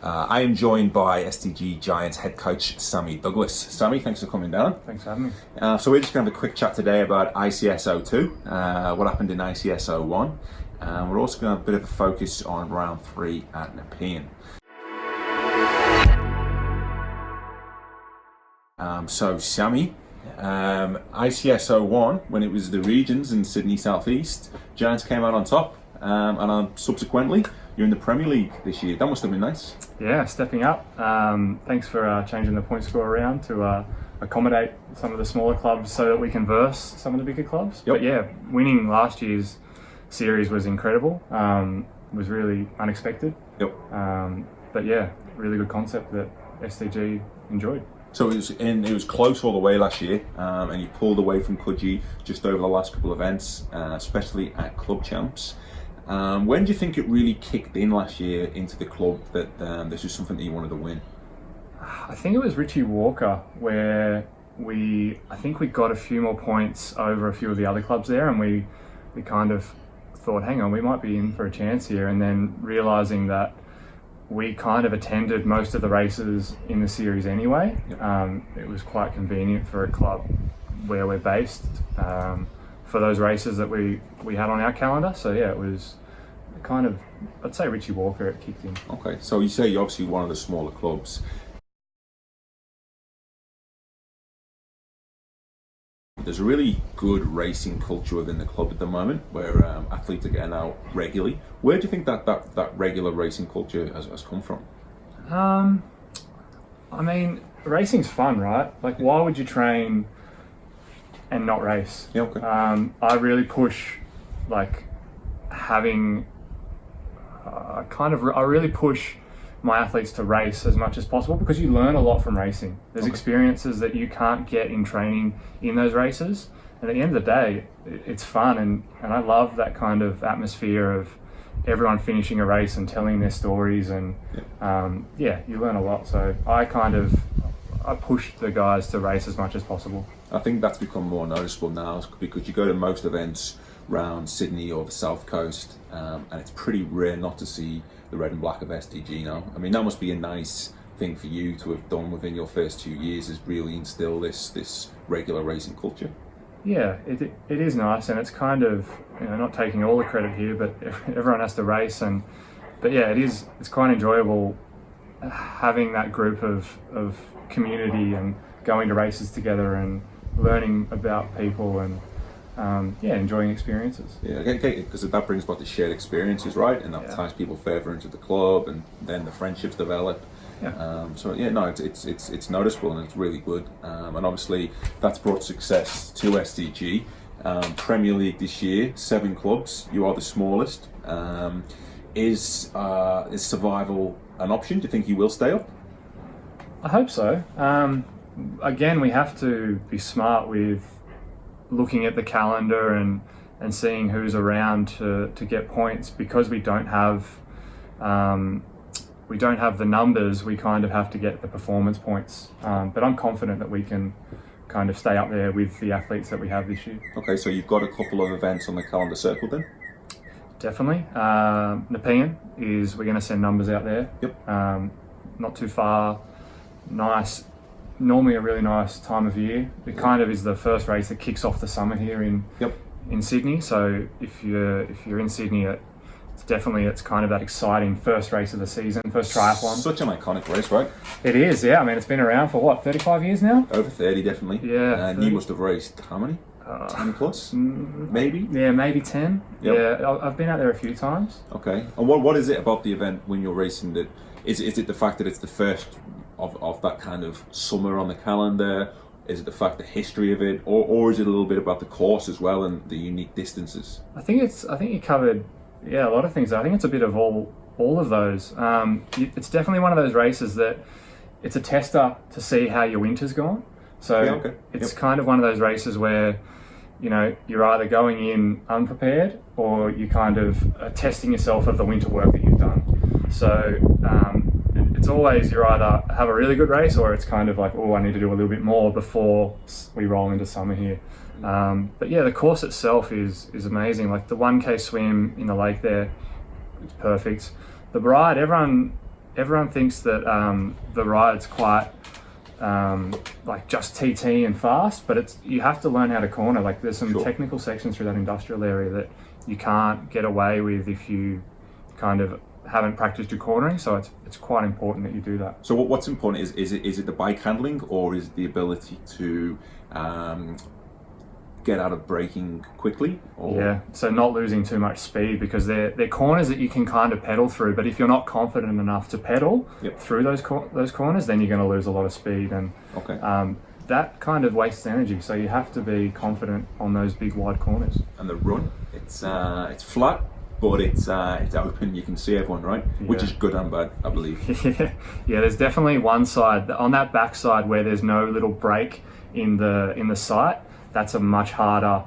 I am joined by STG Giants head coach Sammy Douglas. Sammy, thanks for coming down. Thanks for having me. So we're just going to have a quick chat today about ICS 02, what happened in ICS 01. We're also going to have a bit of a focus on round 3 at Nepean. So Sammy, ICS 01, when it was the regions in Sydney Southeast, Giants came out on top, and subsequently you're in the Premier League this year. That must have been nice. Yeah, stepping up. Thanks for changing the point score around to accommodate some of the smaller clubs so that we can verse some of the bigger clubs. Yep. But yeah, winning last year's series was incredible. Was really unexpected. Yep. But yeah, really good concept that STG enjoyed. So it was close all the way last year, and you pulled away from Coogee just over the last couple of events, especially at Club Champs. When do you think it really kicked in last year into the club that this was something that you wanted to win? I think it was Richie Walker, where I think we got a few more points over a few of the other clubs there, and we kind of thought, hang on, we might be in for a chance here, and then realising that we kind of attended most of the races in the series anyway. Yep. It was quite convenient for a club where we're based for those races that we had on our calendar. So yeah, it was kind of, I'd say Richie Walker, it kicked in. Okay, so you say you're obviously one of the smaller clubs. There's a really good racing culture within the club at the moment, where athletes are getting out regularly. Where do you think that regular racing culture has come from? I mean, racing's fun, right? Like, why would you train and not race? Yeah, okay. I really push, like, having I really push my athletes to race as much as possible, because you learn a lot from racing. There's experiences that you can't get in training in those races, and at the end of the day, it's fun, and I love that kind of atmosphere of everyone finishing a race and telling their stories, and yeah, you learn a lot. So I push the guys to race as much as possible. I think that's become more noticeable now, because you go to most events around Sydney or the South Coast, and it's pretty rare not to see the red and black of STG now. I mean, that must be a nice thing for you to have done within your first 2 years, is really instill this regular racing culture. Yeah, it is nice, and it's kind of, not taking all the credit here, but everyone has to race, but yeah, it's quite enjoyable having that group of community and going to races together and learning about people and enjoying experiences. Yeah, okay, because that brings about the shared experiences, right? And that ties people further into the club, and then the friendships develop. Yeah. So yeah, no, it's noticeable, and it's really good. And obviously that's brought success to STG. Premier League this year, 7 clubs. You are the smallest. Is survival an option? Do you think you will stay up? I hope so. Again, we have to be smart with looking at the calendar and seeing who's around to get points, because we don't have the numbers. We kind of have to get the performance points, but I'm confident that we can kind of stay up there with the athletes that we have this year. Okay, so you've got a couple of events on the calendar circled then? Definitely. Nepean we're going to send numbers out there. Yep. Not too far. Nice. Normally a really nice time of year. It kind of is the first race that kicks off the summer here in Sydney. So if you're in Sydney, it's kind of that exciting first race of the season, first triathlon. Such an iconic race, right? It is, yeah. I mean, it's been around for what, 35 years now? Over 30, definitely. Yeah. And you must have raced how many? 10 plus, maybe? Yeah, maybe 10. Yep. Yeah, I've been out there a few times. Okay. And what is it about the event when you're racing that is it the fact that it's the first of that kind of summer on the calendar? Is it the fact, the history of it, or is it a little bit about the course as well and the unique distances? I think you covered a lot of things. I think it's a bit of all of those. It's definitely one of those races that it's a tester to see how your winter's gone. So it's kind of one of those races where you're either going in unprepared, or you kind of are testing yourself of the winter work that you've done. So it's always, you either have a really good race, or it's kind of like, oh, I need to do a little bit more before we roll into summer here. But yeah, the course itself is amazing. Like the 1K swim in the lake there, it's perfect. The Bride, everyone everyone thinks that the ride's quite like just TT and fast, but you have to learn how to corner. Like there's some technical sections through that industrial area that you can't get away with if you kind of haven't practiced your cornering, so it's quite important that you do that. So what's important is it the bike handling, or is it the ability to get out of braking quickly? Or? Yeah, so not losing too much speed, because they're corners that you can kind of pedal through, but if you're not confident enough to pedal through those corners, then you're going to lose a lot of speed, and that kind of wastes energy. So you have to be confident on those big wide corners. And the run, it's flat, but it's open. You can see everyone, right? Which is good and bad, I believe. Yeah. There's definitely one side on that back side where there's no little break in the sight. That's a much harder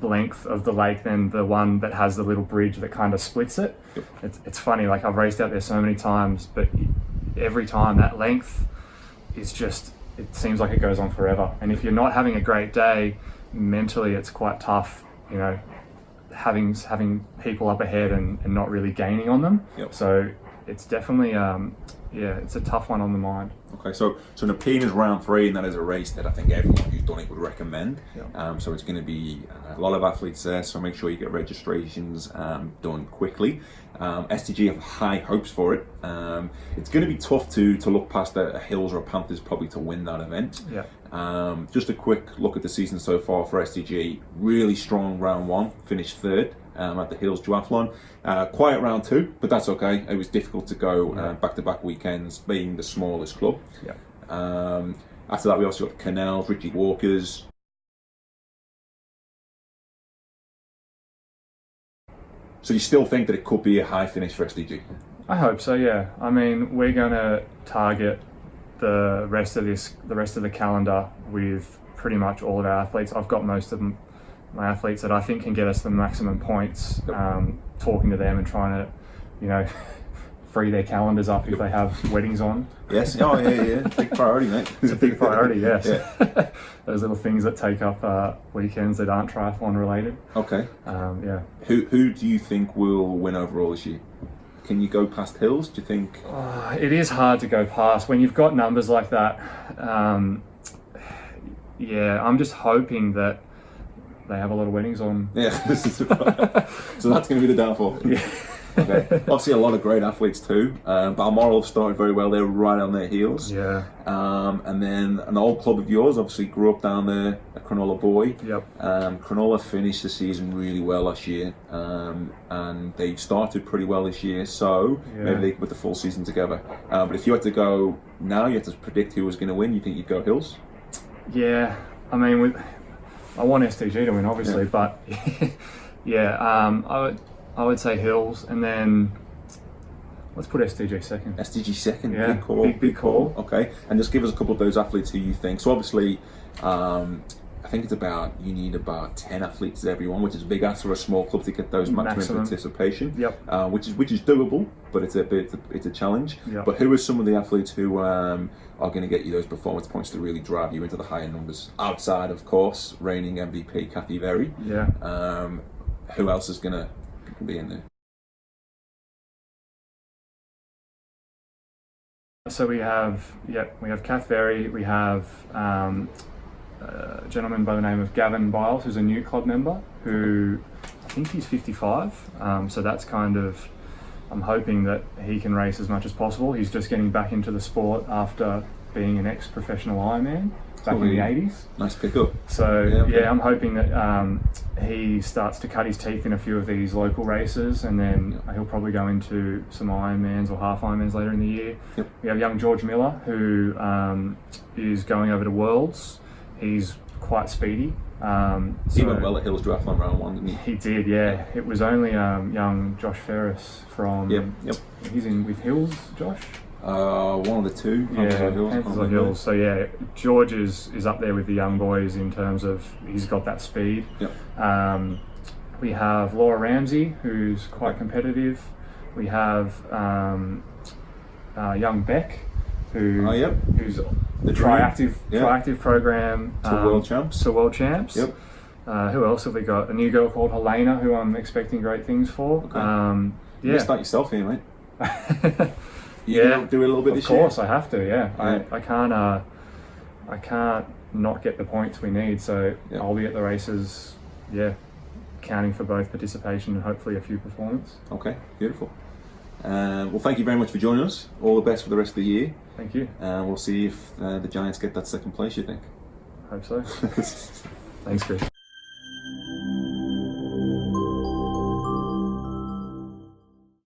length of the lake than the one that has the little bridge that kind of splits it. It's funny. Like I've raced out there so many times, but every time that length is just, it seems like it goes on forever. And if you're not having a great day, mentally it's quite tough. You know, having people up ahead and not really gaining on them. So it's definitely it's a tough one on the mind. Okay, so Nepean is round 3, and that is a race that I think everyone who's done it would recommend. So it's going to be a lot of athletes there, so make sure you get registrations done quickly. STG have high hopes for it. It's going to be tough to look past a Hills or a Panthers probably to win that event. Just a quick look at the season so far for STG. Really strong round 1, finished 3rd at the Hills Duathlon. Quiet round 2, but that's okay. It was difficult to go back-to-back weekends, being the smallest club. After that, we also got the Canals, Richie Walkers. So you still think that it could be a high finish for STG? I hope so, yeah. I mean, we're going to target the rest of the calendar with pretty much all of our athletes. I've got most of my athletes that I think can get us the maximum points, talking to them and trying to, you know, free their calendars up if they have weddings on. Yes, big priority, mate. It's a big priority, yes. Those little things that take up weekends that aren't triathlon related. Okay. Who do you think will win overall this year? Can you go past Hills, do you think? It is hard to go past when you've got numbers like that. I'm just hoping that they have a lot of weddings on. So that's going to be the downfall. Okay. Obviously a lot of great athletes too. Balmoral have started very well. They're right on their heels. And then an old club of yours, obviously grew up down there, a Cronulla boy. Cronulla finished the season really well last year, and they've started pretty well this year, so maybe they could put the full season together. But if you had to go now, you had to predict who was going to win, you think you'd go Hills? I mean, I want STG to win, obviously, but I would say Hills, and then let's put STG second. STG second, big call. Big call. Okay, and just give us a couple of those athletes who you think. So obviously, I think you need about 10 athletes at everyone, which is a big ask for a small club to get those maximum participation. Which is doable, but it's a challenge. But who are some of the athletes who are going to get you those performance points to really drive you into the higher numbers? Outside, of course, reigning MVP Kathy Berry. Who else is going to be in there? So we have Kath Berry, we have a gentleman by the name of Gavin Biles, who's a new club member, who I think he's 55, so that's kind of, I'm hoping that he can race as much as possible. He's just getting back into the sport after being an ex-professional Ironman back in the 80s. Nice pickup. So I'm hoping that he starts to cut his teeth in a few of these local races, and then he'll probably go into some Ironmans or half Ironmans later in the year. We have young George Miller, who is going over to Worlds. He's quite speedy. He went well at Hills Duathlon round 1, didn't he? He did, yeah. It was only young Josh Ferris from... He's in with Hills, Josh? One of the two. Panthers or Hills. So George is up there with the young boys in terms of he's got that speed. We have Laura Ramsey, who's quite competitive. We have young Beck, who's the triactive program to world champs. Who else have we got? A new girl called Helena, who I'm expecting great things for. You missed out yourself here, mate. gonna do it a little bit this year? Of course, I have to. Yeah, I can't not get the points we need. So I'll be at the races. Yeah, counting for both participation and hopefully a few performance. Okay, beautiful. Well, thank you very much for joining us. All the best for the rest of the year. Thank you. We'll see if the Giants get that second place, you think? Hope so. Thanks, Chris.